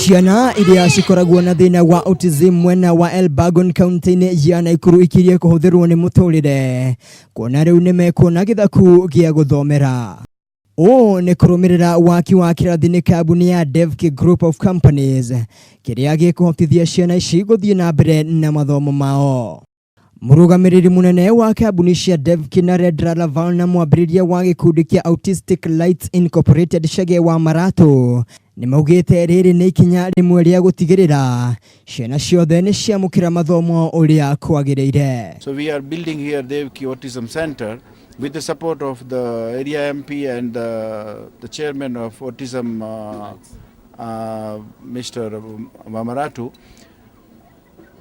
Ciana iria cikoragwo na thĩna wa autism mwena wa Elburgon county-inĩ ya Naikuru ikirie kũhũthĩrwo nĩ mũtũrĩre kuona rĩu nĩ mekuona gĩthaku gĩa gũthomera. Nĩ kũrũmĩrĩra waki wa kĩrathi nĩ kambuni ya DEVKI Group of Companies kĩrĩa gĩkũhotithia ciana ici gũthiĩ na mbere na mathomo mao. Mũrũgamĩrĩri munene wa kambuni cia DEVKI na Laval na mwambĩrĩria wa gĩkundi kĩa Autistic Lights Incorporated Chege wa Maratu nĩ maugĩte rĩrĩ nĩ ikinya rĩmwe rĩa gũtigirira ciana ciothe nĩ ciamũkĩra mathomo ũrĩa kwagĩrĩire. So we are building here DEVKI Autism Center with the support of the area MP and the chairman of Autism, Mr. Maratu,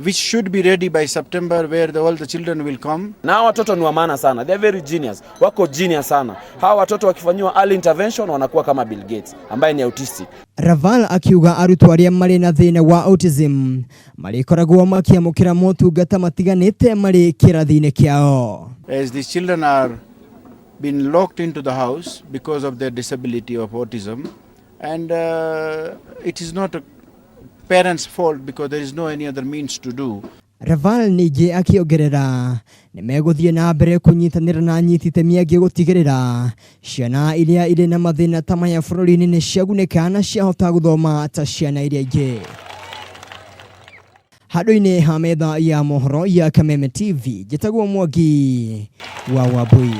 which should be ready by September, where all the children will come. Na watoto ni wa maana sana. They are very genius. Wako genius sana. Hawa watoto wakifanyiwa early intervention wanakuwa kama Bill Gates ambaye ni autistic. Laval akiuga arutwo arĩa marĩ na thĩna wa autism marĩkoragwo makĩamũkĩra motungata matiganĩte marĩ kĩrathi-inĩ kĩao. As these children are been locked into the house because of their disability of autism, and it is not a parents' fault because there is no any other means to do. Laval ningĩ akĩongerera nĩ megũthiĩ na mbere kũnyitanĩra na anyiti itemi angĩ gũtigĩrĩra ciana iria irĩ na mathĩna ta maya bũrũri-inĩ nĩ ciagunĩka na ciahota gũthoma ta ciana iria ingĩ. Handũ-inĩ ha metha ya mohoro ya Kameme TV, njĩtagwo Mwangi wa Wambui.